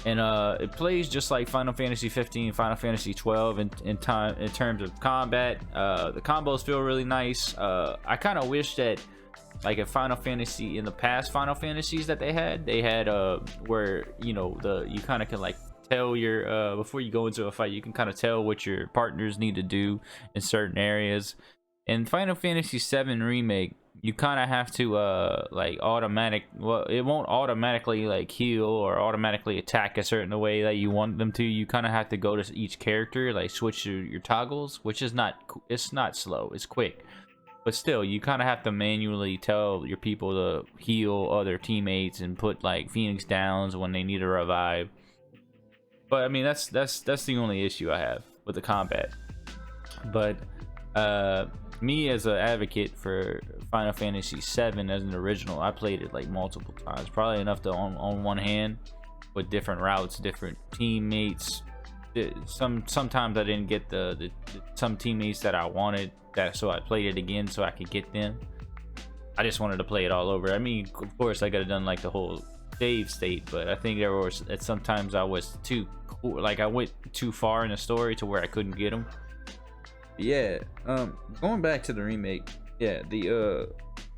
and it plays just like Final Fantasy 15, Final Fantasy 12 in terms of combat. The combos feel really nice. I kind of wish that, like, in Final Fantasy, in the past Final Fantasies that they had where, you know, you kind of can like tell your before you go into a fight, you can kind of tell what your partners need to do in certain areas. In Final Fantasy VII Remake, you kind of have to like it won't automatically like heal or automatically attack a certain way that you want them to. You kind of have to go to each character, like switch your toggles, which is it's not slow, it's quick, but still you kind of have to manually tell your people to heal other teammates and put like Phoenix Downs when they need a revive. But I mean, that's the only issue I have with the combat. But me as an advocate for Final Fantasy VII as an original, I played it like multiple times, probably enough to on one hand, with different routes, different teammates. Sometimes I didn't get the some teammates that I wanted, so I played it again so I could get them. I just wanted to play it all over. I mean, of course I could have done like the whole save state, but I think there was sometimes I was I went too far in the story to where I couldn't get them. Yeah, going back to the remake, yeah, the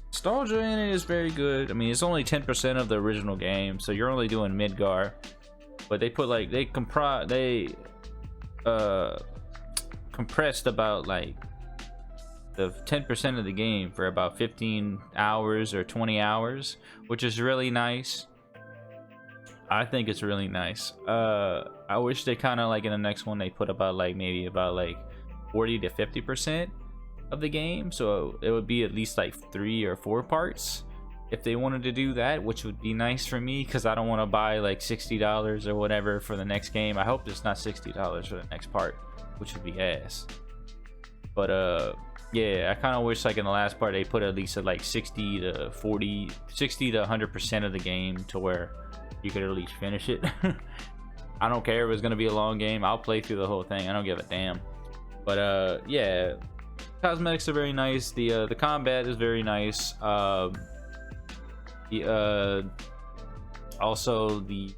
nostalgia in it is very good. I mean, it's only 10% of the original game, so you're only doing Midgar, but they put like they compressed about like the 10% of the game for about 15 hours or 20 hours, which is really nice. I think it's really nice. I wish they kind of like in the next one they put about like maybe about like 40 to 50% of the game, so it would be at least like 3 or 4 parts if they wanted to do that, which would be nice for me because I don't want to buy like $60 or whatever for the next game. I hope it's not $60 for the next part, which would be ass. But yeah, I kind of wish like in the last part they put at least like 60 to 100% of the game to where you could at least finish it. I don't care if it's gonna be a long game, I'll play through the whole thing, I don't give a damn. But yeah, cosmetics are very nice. The combat is very nice. Also the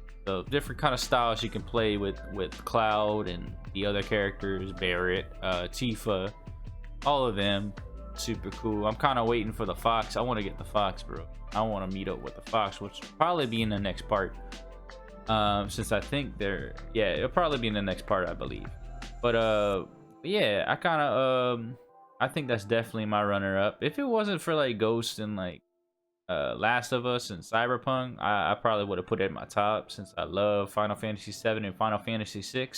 different kind of styles you can play with Cloud and the other characters, Barrett, Tifa, all of them, super cool. I'm kind of waiting for the Fox. I want to get the Fox, bro. I want to meet up with the Fox, which will probably be in the next part. Since I think it'll probably be in the next part, I believe. But yeah, I kind of I think that's definitely my runner-up. If it wasn't for like Ghost and like Last of Us and Cyberpunk, I probably would have put it in my top, since I love Final Fantasy VII and Final Fantasy VI.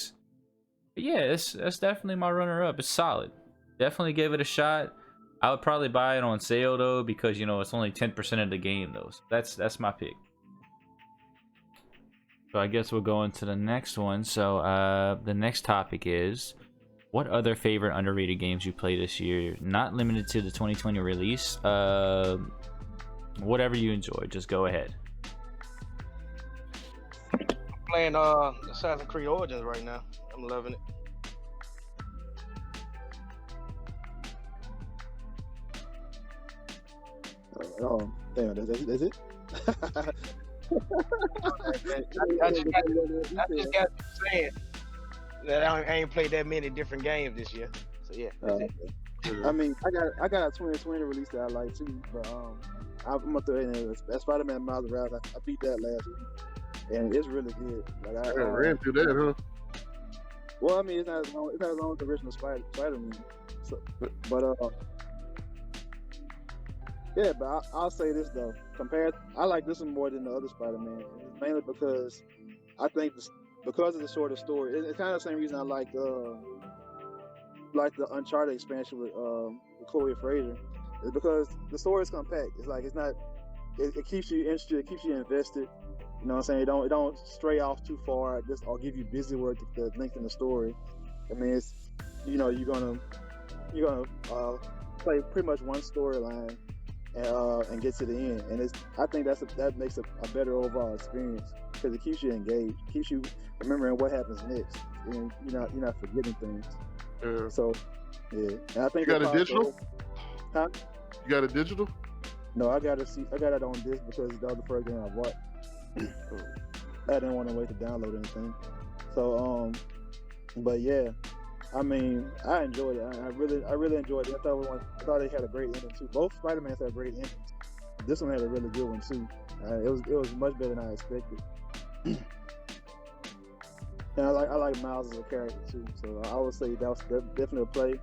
But yeah, that's definitely my runner-up. It's solid. Definitely give it a shot. I would probably buy it on sale though, because you know it's only 10% of the game though. So that's my pick. So I guess we'll go into the next one. So the next topic is, what other favorite underrated games you played this year? Not limited to the 2020 release. Whatever you enjoy, just go ahead. I'm playing Assassin's Creed Origins right now. I'm loving it. Oh, damn, that's it? I just got saying that I ain't played that many different games this year. So yeah, that's it. I mean, I got a 2020 release that I like too, but I'm gonna throw it in there. That's Spider-Man Miles Morales. I beat that last week. and it's really good. Like I ran through that, huh? Well, I mean, it's not as long as the original Spider-Man. So, but yeah, but I'll say this though. I like this one more than the other Spider-Man, mainly because I think because of the shorter story. It's kind of the same reason I like the Uncharted expansion with Chloe Fraser. It's because the story is compact. It's like it's not. It keeps you interested. It keeps you invested. You know what I'm saying? It don't stray off too far. I'll give you busy work to lengthen the story. I mean, it's you're gonna play pretty much one storyline and get to the end. And I think that makes a better overall experience because it keeps you engaged, keeps you remembering what happens next, and you're not forgetting things. Yeah. So yeah, and I think you got a digital? Huh? You got a digital? No, I got it on disc because that was the first game I bought. I didn't want to wait to download anything. So but yeah, I mean, I enjoyed it. I really enjoyed it. I thought it had a great ending too. Both Spider-Mans had great endings. This one had a really good one too. It was much better than I expected. And I like Miles as a character too. So I would say that was definitely a play.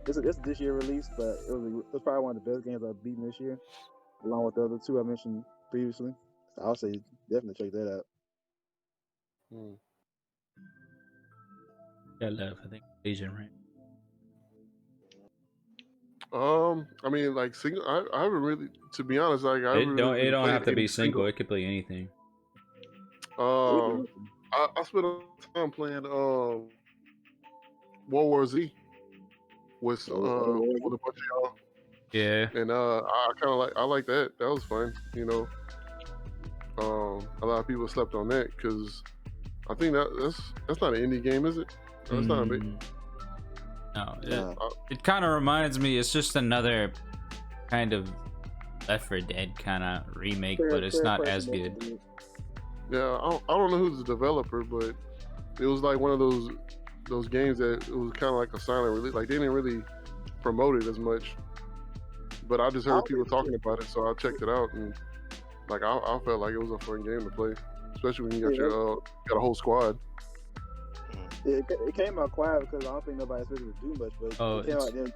It's this year release, but it was probably one of the best games I've beaten this year, along with the other two I mentioned previously. So I'll say definitely check that out. I love, I think, Asian, right? I mean, like single. I haven't really, to be honest, like I It don't have to be single. It could play anything. I spent a time playing World War Z with a bunch of y'all. Yeah. And I kind of like that. That was fun, you know. A lot of people slept on that because I think that's not an indie game, is it? That's not a big. No, it kind of reminds me. It's just another kind of Left 4 Dead kind of remake, but it's not as good. Yeah, I don't know who's the developer, but it was like one of those games that it was kind of like a silent release. Like they didn't really promote it as much, but I just heard people talking about it, so I checked it out, and like I felt like it was a fun game to play, especially when you got a whole squad. It came out quiet because I don't think nobody expected to do much, but it came out then.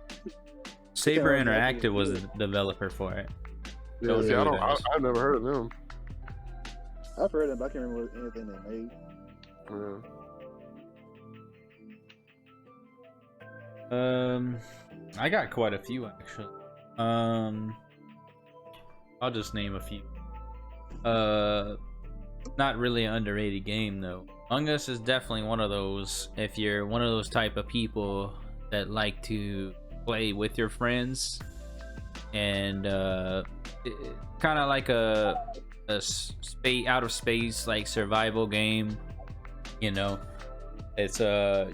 Saber Interactive was the developer for it. Yeah, see, I've never heard of them. I've heard them, but I can't remember anything they made. Yeah. I got quite a few actually. I'll just name a few. Not really an underrated game though. Among Us is definitely one of those. If you're one of those type of people that like to play with your friends, and kind of like a out of space like survival game, you know. It's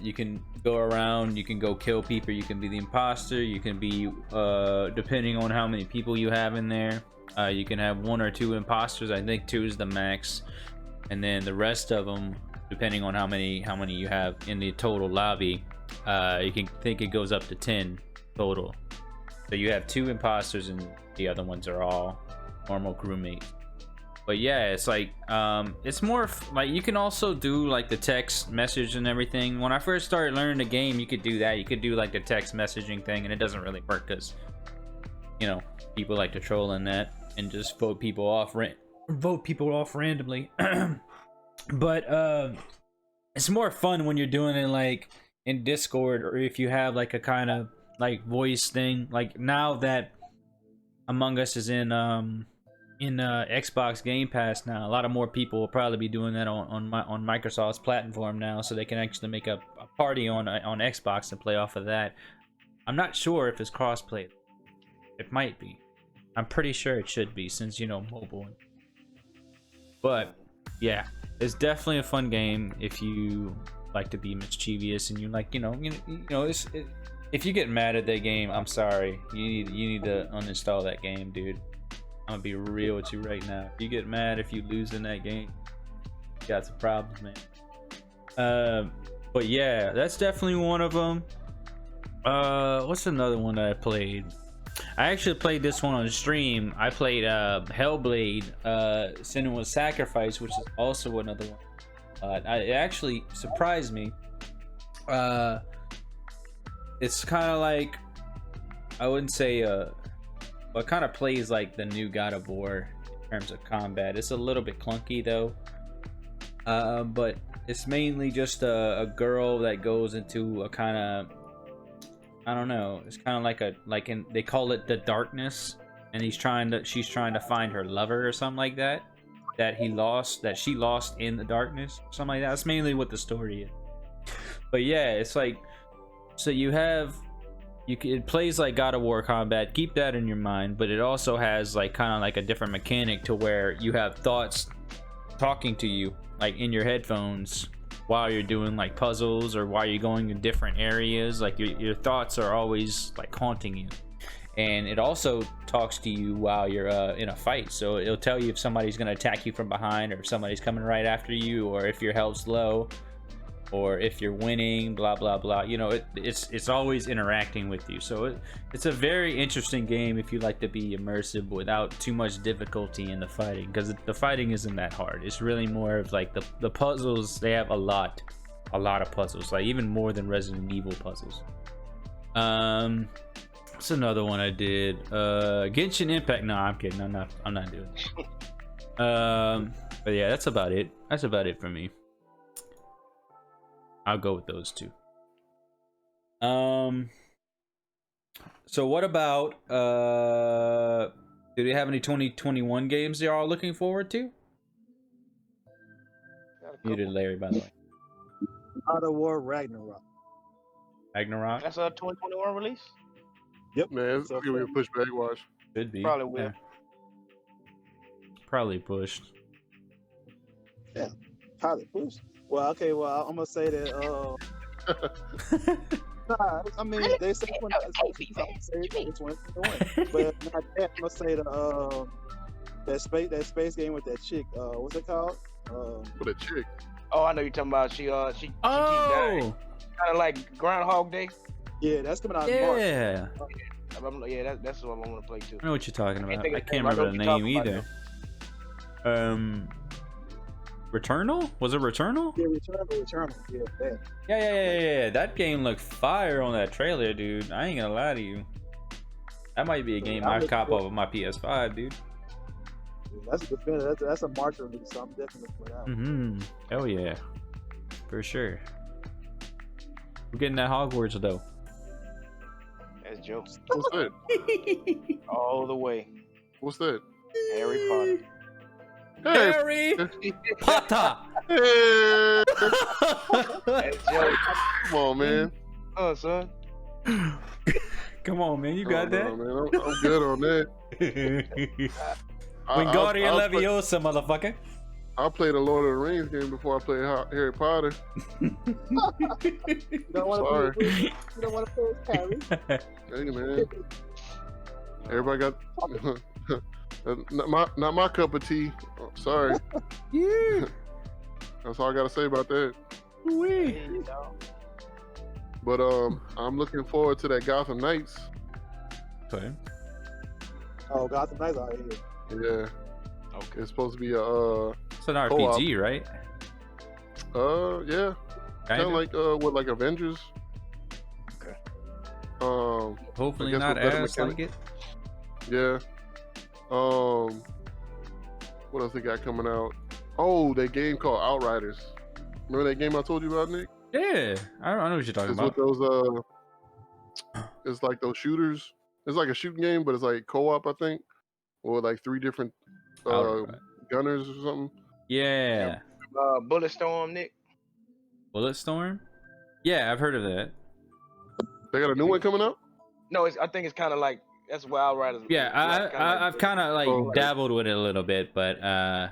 you can go around, you can go kill people, you can be the imposter, you can be depending on how many people you have in there, you can have 1 or 2 imposters. I think 2 is the max, and then the rest of them, depending on how many you have in the total lobby, you can think it goes up to 10 total. So you have 2 imposters and the other ones are all normal crewmates. But yeah, it's like it's more like you can also do like the text message and everything. When I first started learning the game, you could do that. You could do like the text messaging thing, and it doesn't really work because, you know, people like to troll in that and just vote people off randomly. But it's more fun when you're doing it like in Discord, or if you have like a kind of like voice thing. Like now that Among Us is in Xbox Game Pass now, a lot of more people will probably be doing that on Microsoft's platform now, so they can actually make a party on Xbox and play off of that. I'm not sure if it's crossplay. It might be. I'm pretty sure it should be, since, you know, mobile. But yeah, it's definitely a fun game if you like to be mischievous and you like, you know, if you get mad at that game, I'm sorry. You need to uninstall that game, dude. I'm gonna be real with you right now. If you get mad if you lose in that game, you got some problems, man. But yeah, that's definitely one of them. What's another one that I played? I actually played this one on stream. I played Hellblade, Senua's Sacrifice, which is also another one. It actually surprised me. It's kind of like, I wouldn't say but kind of plays like the new God of War in terms of combat. It's a little bit clunky though, but it's mainly just a girl that goes into a kind of, I don't know, it's kind of like they call it the darkness, and she's trying to find her lover or something like that she lost in the darkness, something like that. That's mainly what the story is. But yeah, it's like, so it plays like God of War combat. Keep that in your mind, but it also has like kind of like a different mechanic to where you have thoughts talking to you like in your headphones while you're doing like puzzles or while you're going to different areas. Like your thoughts are always like haunting you, and it also talks to you while you're in a fight. So it'll tell you if somebody's going to attack you from behind, or if somebody's coming right after you, or if your health's low, or if you're winning, blah blah blah. You know, it's always interacting with you. So it's a very interesting game if you like to be immersive without too much difficulty in the fighting, because the fighting isn't that hard. It's really more of like the puzzles. They have a lot of puzzles, like even more than Resident Evil puzzles. What's another one I did? Genshin Impact. No, I'm kidding. I'm not doing it. But yeah, that's about it. That's about it for me. I'll go with those two. So what about do they have any 2021 games they are looking forward to? Muted Larry, by the way. God of War Ragnarok. Ragnarok? That's a 2021 release? Yep. Man, it's gonna be a pushback watch. Could be. Probably will. Yeah. Probably pushed. Yeah. Probably pushed. Well, okay. Well, I'm gonna say that. Nah, I mean, they say 2021, but not that. I'm gonna say that space game with that chick. What's it called? With a chick. Oh, I know you're talking about. She keeps dying. Kind of like Groundhog Day. Yeah, that's coming out in March. Yeah. Yeah, that's what I want to play too. I know what you're talking about. I can't I remember the know what name you're either. talking Returnal? Was it Returnal? Yeah, Returnal. Yeah, that. Yeah. That game looked fire on that trailer, dude. I ain't gonna lie to you. That might be a game I cop off of my PS5, dude. That's a good. That's a March release, so I'm definitely playing out. Mm-hmm. Hell yeah, for sure. We're getting that Hogwarts though. That's jokes. What's that? All the way. What's that? Harry Potter. Hey. Harry Potter. Hey. That's jokes. Come on, man. Oh, son. Come on, man. You got that? No, man. I'm good on that. Wingardium Leviosa, motherfucker. I played a Lord of the Rings game before I played Harry Potter. You don't want to play Harry. Hey, man. Everybody got not my cup of tea. Oh, sorry. Yeah. That's all I gotta say about that. Wee. But I'm looking forward to that Gotham Knights. Okay. Oh, Gotham Knights out here. Yeah. Okay. It's supposed to be a It's an RPG, right? yeah. Kind of like with like Avengers. Okay. Hopefully I guess not with better ass like mechanics. it. Yeah. What else they got coming out? Oh, that game called Outriders. Remember that game I told you about, Nick? Yeah, I know what you're talking It's about. with those it's like those shooters. It's like a shooting game, but it's like co-op, I think, or like 3 different gunners or something. Yeah. Bulletstorm, Nick. Bulletstorm? Yeah, I've heard of that. They got a new one coming out. No, I think it's kind of like that's where Outriders. Yeah, I've kind of like Oh, dabbled with it a little bit, but I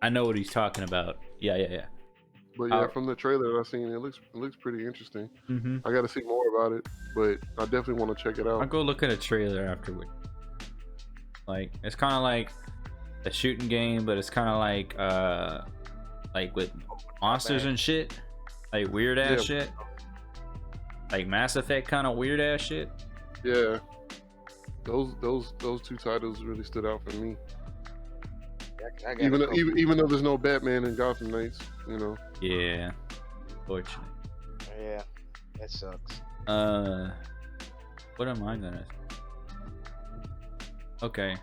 know what he's talking about. Yeah. But yeah, from the trailer I've seen, it looks pretty interesting. Mm-hmm. I got to see more about it, but I definitely want to check it I'll out. go look at a trailer afterward. Like it's kind of like a shooting game, but it's kind of like with monsters and shit, like weird ass shit, like Mass Effect kind of weird ass shit. Yeah. those two titles really stood out for me. I got Even though there's no Batman in Gotham Knights, you know. Yeah. Fortunate. Yeah, that sucks. What am I gonna? Okay.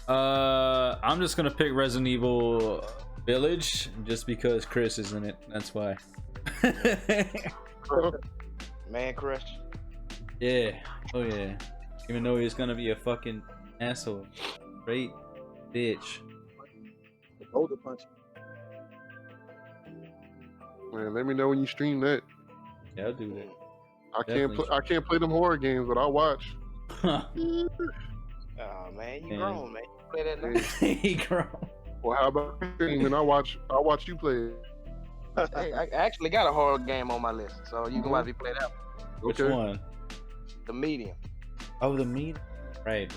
I'm just gonna pick Resident Evil Village just because Chris is in it. That's why. Man crush. Yeah. Oh yeah. Even though he's gonna be a fucking asshole. Great bitch. Boulder punch. Man, let me know when you stream that. Yeah, I'll do that. I can't play them horror games, but I'll watch. Oh man, you grown, man. You play that now. He grown. Well, how about you? And I'll watch you play it. Hey, I actually got a horror game on my list, so you can watch me play that one. Which Okay. one? The Medium. Oh, the meat. Right.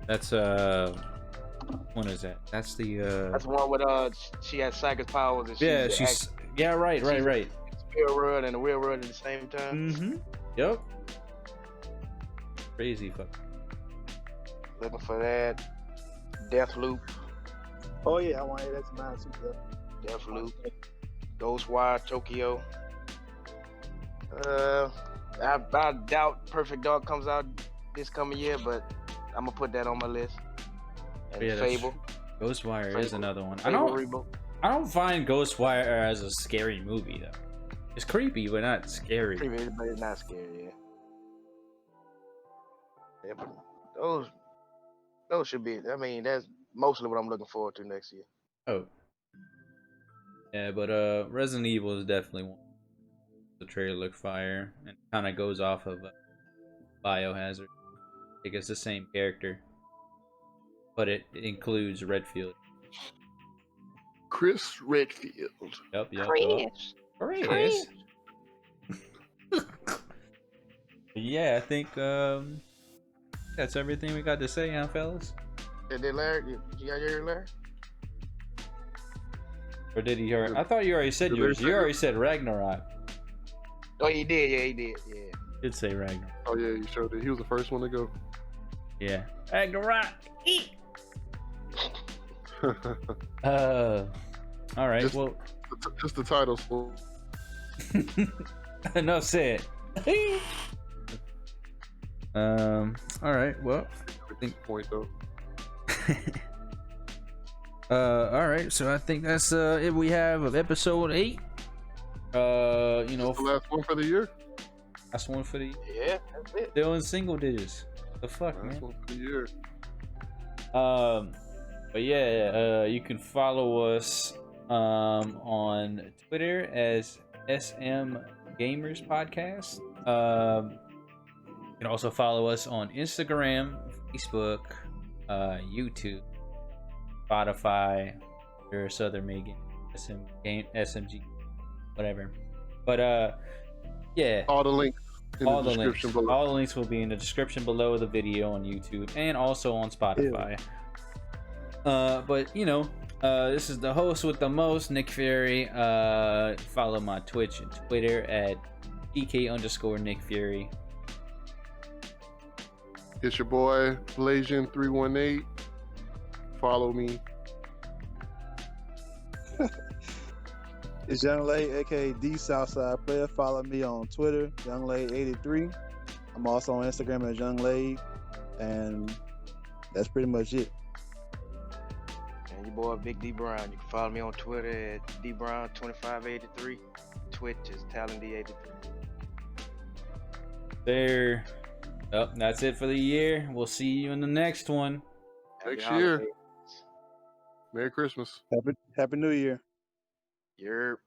That's when is that? That's the That's the one with she has psychic powers and yeah, right. real world and the real world at the same time. Mm-hmm. Yep. Crazy fuck. Looking for that. Deathloop. Oh yeah, I want to. That's mine too. Bro. Deathloop. Ghostwire Tokyo. I doubt Perfect Dark comes out this coming year, but I'm gonna put that on my list. And Yeah, Fable. Ghostwire is another one. Fable reboot. I don't find Ghostwire as a scary movie though. It's creepy, but not scary. Creepy, but it's not scary. Yeah. Yeah, but those should be. I mean, that's mostly what I'm looking forward to next year. Oh. Yeah, but Resident Evil is definitely one. The trailer looked fire and kind of goes off of Biohazard. I think it's the same character, but it includes Redfield. Chris Redfield. Yep. Chris. Yeah, I think that's everything we got to say, huh, fellas? Did Larry? You got your Larry? Or did he hear? I thought you already said yours. You already said Ragnarok. Oh, he did. Yeah, he did. Yeah. Did say Ragnarok. Oh yeah, you sure did. He was the first one to go. Yeah. Ragnarok. All right. Just- Well, Just the titles. Fool. enough said. All right. Well, I think point though. all right. So I think that's it. We have of episode 8. You know, The last one for the year. that's one for the Yeah, that's it. still in single digits. The fuck, Last man. one for the year. But yeah, you can follow us on Twitter as SM Gamers Podcast. You can also follow us on Instagram, Facebook, YouTube, Spotify, various other mega SMG, whatever. But yeah. All the links in All the the links. description below. All the links will be in the description below the video on YouTube and also on Spotify. But you know, this is the host with the most, Nick Fury. Follow my Twitch and Twitter at DK_Nick Fury. It's your boy Blasian318. Follow me. It's Young Lay, aka D Southside Player. Follow me on Twitter, YoungLay83. I'm also on Instagram as Young Lay, and that's pretty much it. And your boy Big D Brown. You can follow me on Twitter at DBrown2583. Twitch is TalentD83. There. Oh, that's it for the year. We'll see you in the next one. Next Happy year. holidays. Merry Christmas. Happy New Year. You're